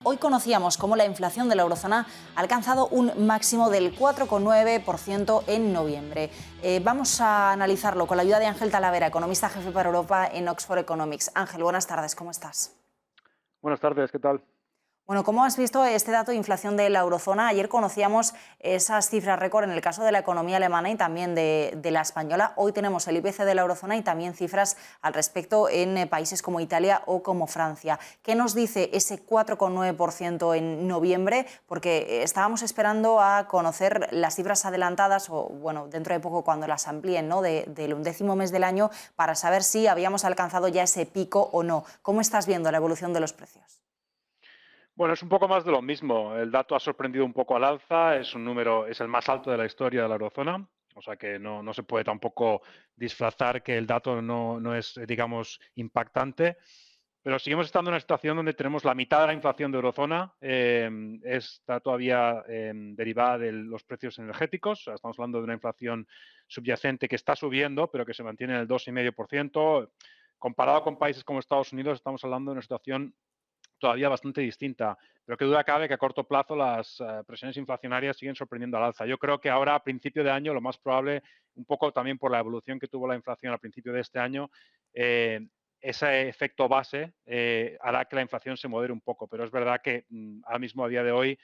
Hoy conocíamos cómo la inflación de la eurozona ha alcanzado un máximo del 4,9% en noviembre. Vamos a analizarlo con la ayuda de Ángel Talavera, economista jefe para Europa en Oxford Economics. Ángel, buenas tardes, ¿cómo estás? Buenas tardes, ¿qué tal? Bueno, ¿cómo has visto este dato de inflación de la eurozona? Ayer conocíamos esas cifras récord en el caso de la economía alemana y también de la española. Hoy tenemos el IPC de la eurozona y también cifras al respecto en países como Italia o como Francia. ¿Qué nos dice ese 4,9% en noviembre? Porque estábamos esperando a conocer las cifras adelantadas o, bueno, dentro de poco cuando las amplíen, ¿no? Del 11º mes del año para saber si habíamos alcanzado ya ese pico o no. ¿Cómo estás viendo la evolución de los precios? Bueno, es un poco más de lo mismo. El dato ha sorprendido un poco al alza, es un número, es el más alto de la historia de la eurozona, o sea que no se puede tampoco disfrazar que el dato no es, digamos, impactante. Pero seguimos estando en una situación donde tenemos la mitad de la inflación de eurozona, está todavía derivada de los precios energéticos. O sea, estamos hablando de una inflación subyacente que está subiendo, pero que se mantiene en el 2,5%. Comparado con países como Estados Unidos, estamos hablando de una situación todavía bastante distinta, pero qué duda cabe que a corto plazo las presiones inflacionarias siguen sorprendiendo al alza. Yo creo que ahora, a principio de año, lo más probable, un poco también por la evolución que tuvo la inflación al principio de este año, eh, ese efecto base hará que la inflación se modere un poco, pero es verdad que ahora mismo, a día de hoy,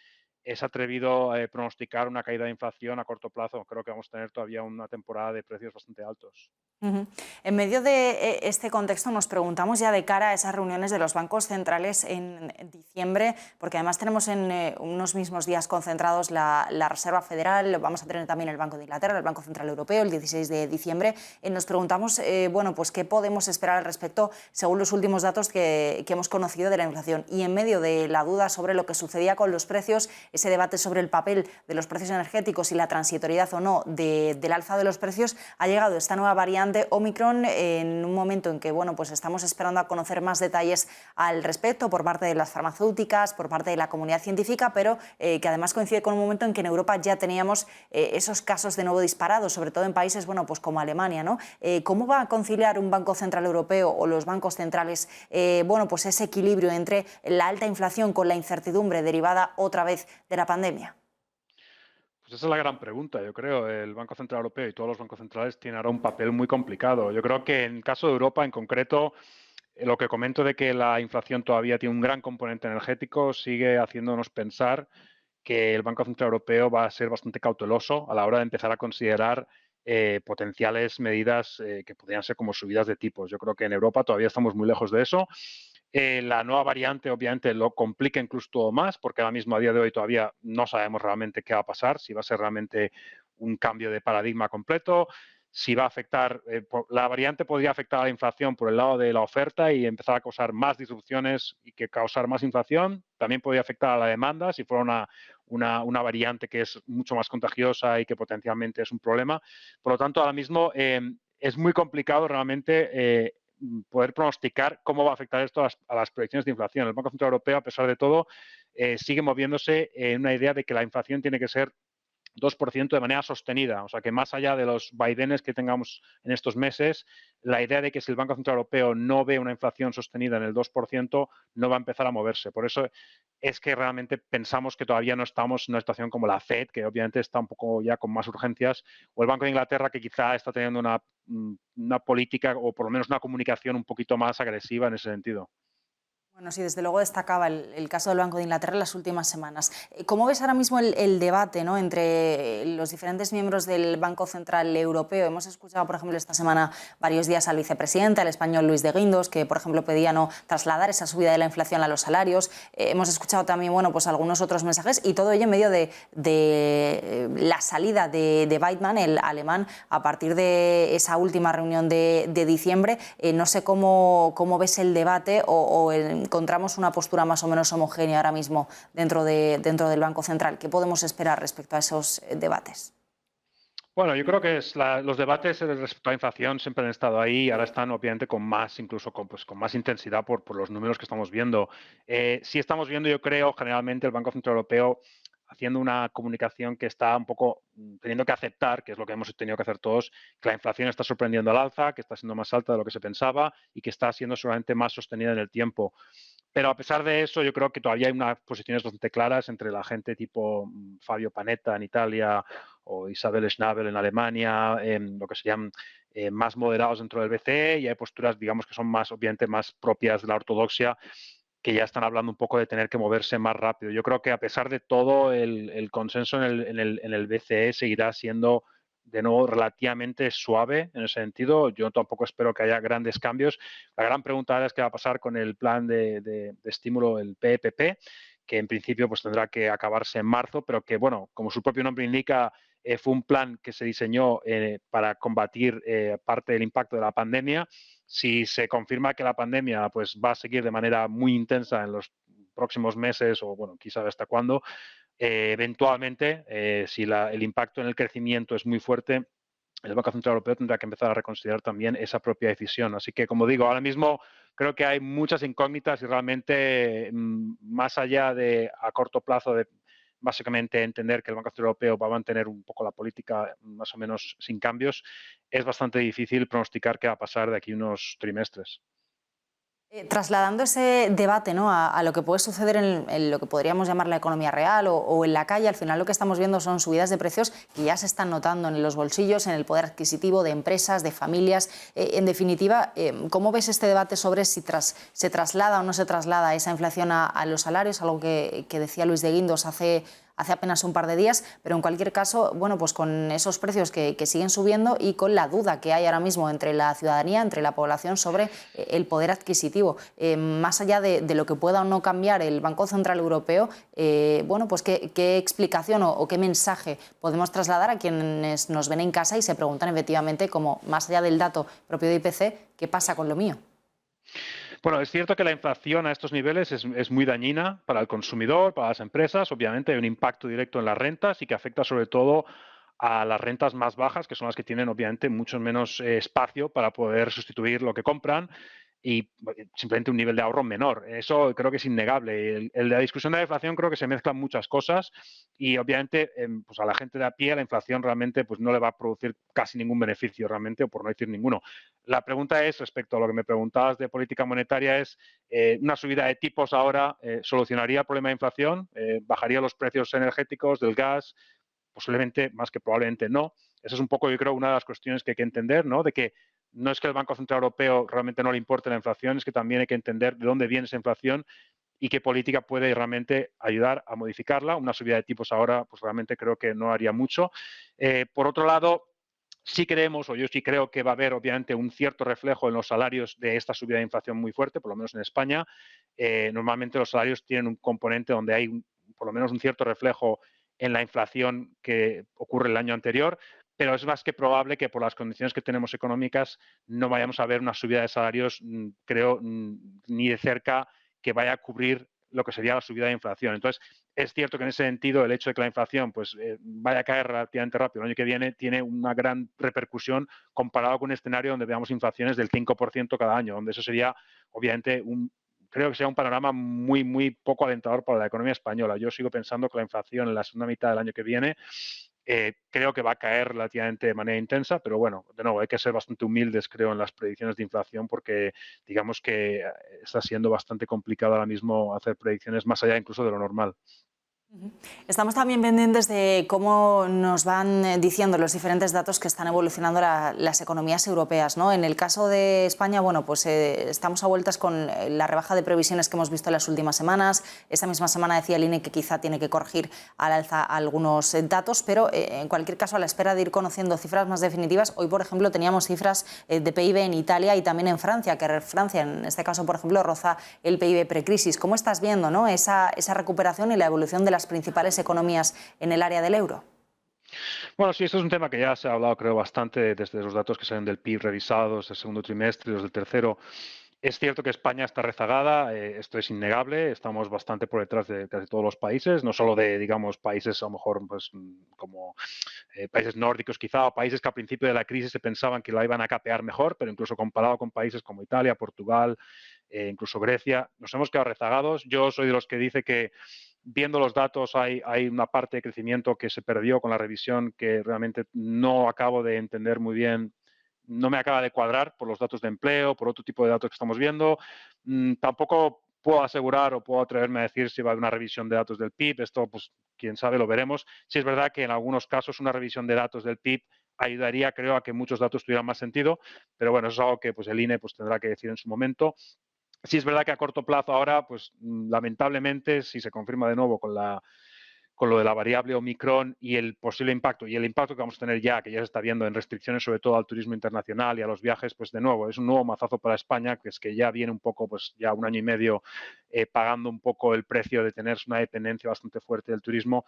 es atrevido pronosticar una caída de inflación a corto plazo. Creo que vamos a tener todavía una temporada de precios bastante altos. Ujú. En medio de este contexto nos preguntamos ya de cara a esas reuniones de los bancos centrales en diciembre, porque además tenemos en unos mismos días concentrados la Reserva Federal, vamos a tener también el Banco de Inglaterra, el Banco Central Europeo, el 16 de diciembre. Nos preguntamos, bueno, pues qué podemos esperar al respecto según los últimos datos que hemos conocido de la inflación. Y en medio de la duda sobre lo que sucedía con los precios, ese debate sobre el papel de los precios energéticos y la transitoriedad o no del alza de los precios, ha llegado esta nueva variante Omicron en un momento en que, bueno, pues estamos esperando a conocer más detalles al respecto por parte de las farmacéuticas, por parte de la comunidad científica, pero que además coincide con un momento en que en Europa ya teníamos esos casos de nuevo disparados, sobre todo en países, bueno, pues como Alemania, ¿no? ¿Cómo va a conciliar un Banco Central Europeo o los bancos centrales, bueno, pues ese equilibrio entre la alta inflación con la incertidumbre derivada otra vez de la pandemia? Pues esa es la gran pregunta, yo creo. El Banco Central Europeo y todos los bancos centrales tienen ahora un papel muy complicado. Yo creo que en el caso de Europa en concreto, lo que comento de que la inflación todavía tiene un gran componente energético sigue haciéndonos pensar que el Banco Central Europeo va a ser bastante cauteloso a la hora de empezar a considerar potenciales medidas que podrían ser como subidas de tipos. Yo creo que en Europa todavía estamos muy lejos de eso. La nueva variante obviamente lo complica incluso todo más, porque ahora mismo a día de hoy todavía no sabemos realmente qué va a pasar, si va a ser realmente un cambio de paradigma completo, si va a afectar, la variante podría afectar a la inflación por el lado de la oferta y empezar a causar más disrupciones y que causar más inflación. También podría afectar a la demanda si fuera una variante que es mucho más contagiosa y que potencialmente es un problema. Por lo tanto, ahora mismo es muy complicado realmente poder pronosticar cómo va a afectar esto a las proyecciones de inflación. El Banco Central Europeo, a pesar de todo, sigue moviéndose en una idea de que la inflación tiene que ser 2% de manera sostenida. O sea, que más allá de los vaivenes que tengamos en estos meses, la idea de que si el Banco Central Europeo no ve una inflación sostenida en el 2%, no va a empezar a moverse. Por eso es que realmente pensamos que todavía no estamos en una situación como la Fed, que obviamente está un poco ya con más urgencias, o el Banco de Inglaterra, que quizá está teniendo una política o por lo menos una comunicación un poquito más agresiva en ese sentido. Bueno, sí, desde luego destacaba el caso del Banco de Inglaterra en las últimas semanas. ¿Cómo ves ahora mismo el debate, ¿no?, entre los diferentes miembros del Banco Central Europeo? Hemos escuchado, por ejemplo, esta semana varios días al vicepresidente, al español Luis de Guindos, que, por ejemplo, pedía no trasladar esa subida de la inflación a los salarios. Hemos escuchado también, bueno, pues algunos otros mensajes y todo ello en medio de la salida de Weidmann, el alemán, a partir de esa última reunión de diciembre. No sé cómo ves el debate o encontramos una postura más o menos homogénea ahora mismo dentro del Banco Central. ¿Qué podemos esperar respecto a esos debates? Bueno, yo creo que los debates respecto a la inflación siempre han estado ahí y ahora están obviamente con más, incluso con más intensidad por los números que estamos viendo. Sí estamos viendo, yo creo, generalmente el Banco Central Europeo haciendo una comunicación que está un poco teniendo que aceptar, que es lo que hemos tenido que hacer todos, que la inflación está sorprendiendo al alza, que está siendo más alta de lo que se pensaba y que está siendo seguramente más sostenida en el tiempo. Pero a pesar de eso, yo creo que todavía hay unas posiciones bastante claras entre la gente tipo Fabio Panetta en Italia o Isabel Schnabel en Alemania, lo que se llaman más moderados dentro del BCE, y hay posturas, digamos, que son más, obviamente, más propias de la ortodoxia, que ya están hablando un poco de tener que moverse más rápido. Yo creo que a pesar de todo, el consenso en el BCE seguirá siendo de nuevo relativamente suave en ese sentido. Yo tampoco espero que haya grandes cambios. La gran pregunta ahora es qué va a pasar con el plan de estímulo, el PEPP, que en principio pues tendrá que acabarse en marzo, pero que, bueno, como su propio nombre indica, fue un plan que se diseñó para combatir parte del impacto de la pandemia. Si se confirma que la pandemia pues, va a seguir de manera muy intensa en los próximos meses o, bueno, quizás hasta cuándo, eventualmente, si el impacto en el crecimiento es muy fuerte, el Banco Central Europeo tendrá que empezar a reconsiderar también esa propia decisión. Así que, como digo, ahora mismo creo que hay muchas incógnitas y realmente, más allá de a corto plazo de básicamente entender que el Banco Central Europeo va a mantener un poco la política más o menos sin cambios, es bastante difícil pronosticar qué va a pasar de aquí unos trimestres. Trasladando ese debate, ¿no?, a lo que puede suceder en lo que podríamos llamar la economía real o en la calle, al final lo que estamos viendo son subidas de precios que ya se están notando en los bolsillos, en el poder adquisitivo de empresas, de familias. En definitiva, ¿cómo ves este debate sobre si se traslada o no se traslada esa inflación a los salarios? Algo que decía Luis de Guindos hace apenas un par de días, pero en cualquier caso, bueno, pues con esos precios que siguen subiendo y con la duda que hay ahora mismo entre la ciudadanía, entre la población sobre el poder adquisitivo. Más allá de lo que pueda o no cambiar el Banco Central Europeo, bueno, pues qué explicación o qué mensaje podemos trasladar a quienes nos ven en casa y se preguntan efectivamente, como más allá del dato propio de IPC, ¿qué pasa con lo mío? Bueno, es cierto que la inflación a estos niveles es muy dañina para el consumidor, para las empresas. Obviamente hay un impacto directo en las rentas y que afecta sobre todo a las rentas más bajas, que son las que tienen obviamente mucho menos espacio para poder sustituir lo que compran y simplemente un nivel de ahorro menor. Eso creo que es innegable. La discusión de la inflación creo que se mezclan muchas cosas y obviamente pues a la gente de a pie la inflación realmente pues no le va a producir casi ningún beneficio realmente, o por no decir ninguno. La pregunta es, respecto a lo que me preguntabas de política monetaria, es una subida de tipos ahora solucionaría el problema de inflación, bajaría los precios energéticos del gas, posiblemente, más que probablemente no. Esa es un poco, yo creo, una de las cuestiones que hay que entender, ¿no? De que no es que el Banco Central Europeo realmente no le importe la inflación, es que también hay que entender de dónde viene esa inflación y qué política puede realmente ayudar a modificarla. Una subida de tipos ahora, pues realmente creo que no haría mucho. Por otro lado, sí creemos, o yo sí creo que va a haber obviamente un cierto reflejo en los salarios de esta subida de inflación muy fuerte, por lo menos en España. Normalmente los salarios tienen un componente donde hay por lo menos un cierto reflejo en la inflación que ocurre el año anterior, pero es más que probable que por las condiciones que tenemos económicas no vayamos a ver una subida de salarios, creo, ni de cerca que vaya a cubrir lo que sería la subida de inflación. Entonces, es cierto que en ese sentido el hecho de que la inflación pues, vaya a caer relativamente rápido el año que viene tiene una gran repercusión comparado con un escenario donde veamos inflaciones del 5% cada año, donde eso sería obviamente creo que sea un panorama muy, muy poco alentador para la economía española. Yo sigo pensando que la inflación en la segunda mitad del año que viene creo que va a caer relativamente de manera intensa, pero bueno, de nuevo, hay que ser bastante humildes, creo, en las predicciones de inflación porque digamos que está siendo bastante complicado ahora mismo hacer predicciones más allá incluso de lo normal. Estamos también pendientes de cómo nos van diciendo los diferentes datos que están evolucionando las economías europeas, ¿no? En el caso de España, bueno, pues estamos a vueltas con la rebaja de previsiones que hemos visto en las últimas semanas. Esta misma semana decía el INE que quizá tiene que corregir al alza algunos datos, pero en cualquier caso, a la espera de ir conociendo cifras más definitivas, hoy, por ejemplo, teníamos cifras de PIB en Italia y también en Francia, que Francia, en este caso, por ejemplo, roza el PIB precrisis. ¿Cómo estás viendo, ¿no?, esa recuperación y la evolución de las principales economías en el área del euro? Bueno, sí, esto es un tema que ya se ha hablado, creo, bastante desde los datos que salen del PIB revisados del segundo trimestre y los del tercero. Es cierto que España está rezagada, esto es innegable, estamos bastante por detrás de casi todos los países, no solo de, digamos, países a lo mejor pues, como países nórdicos quizá, o países que al principio de la crisis se pensaban que la iban a capear mejor, pero incluso comparado con países como Italia, Portugal, incluso Grecia, nos hemos quedado rezagados. Yo soy de los que dice que viendo los datos hay una parte de crecimiento que se perdió con la revisión que realmente no acabo de entender muy bien, no me acaba de cuadrar por los datos de empleo, por otro tipo de datos que estamos viendo. Tampoco puedo asegurar o puedo atreverme a decir si va a haber una revisión de datos del PIB. Esto, pues, quién sabe, lo veremos. Sí es verdad que en algunos casos una revisión de datos del PIB ayudaría, creo, a que muchos datos tuvieran más sentido, pero bueno, eso es algo que pues, el INE pues, tendrá que decir en su momento. Sí es verdad que a corto plazo ahora, pues lamentablemente, si se confirma de nuevo con lo de la variable Omicron y el posible impacto, y el impacto que vamos a tener ya, que ya se está viendo en restricciones sobre todo al turismo internacional y a los viajes, pues de nuevo, es un nuevo mazazo para España, que es que ya viene un poco, pues ya un año y medio pagando un poco el precio de tener una dependencia bastante fuerte del turismo.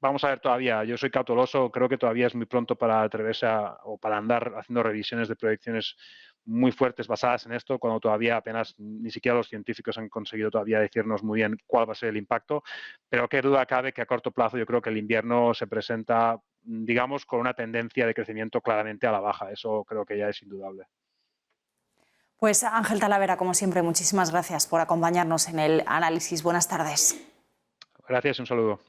Vamos a ver todavía, yo soy cauteloso, creo que todavía es muy pronto para atreverse o para andar haciendo revisiones de proyecciones muy fuertes basadas en esto, cuando todavía apenas ni siquiera los científicos han conseguido todavía decirnos muy bien cuál va a ser el impacto. Pero qué duda cabe que a corto plazo yo creo que el invierno se presenta, digamos, con una tendencia de crecimiento claramente a la baja. Eso creo que ya es indudable. Pues Ángel Talavera, como siempre, muchísimas gracias por acompañarnos en el análisis. Buenas tardes. Gracias y un saludo.